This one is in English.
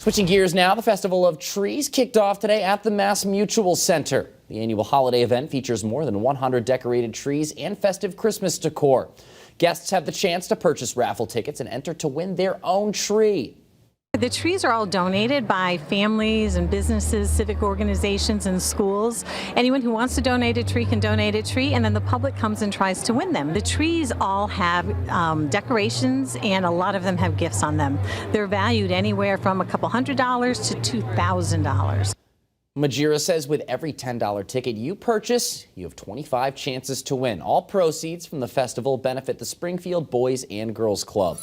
Switching gears now, the Festival of Trees kicked off today at the MassMutual Center. The annual holiday event features more than 100 decorated trees and festive Christmas decor. Guests have the chance to purchase raffle tickets and enter to win their own tree. The trees are all donated by families and businesses, civic organizations, and schools. Anyone who wants to donate a tree can donate a tree, and then the public comes and tries to win them. The trees all have decorations, and a lot of them have gifts on them. They're valued anywhere from a couple $100s to $2,000. Majira says with every $10 ticket you purchase, you have 25 chances to win. All proceeds from the festival benefit the Springfield Boys and Girls Club.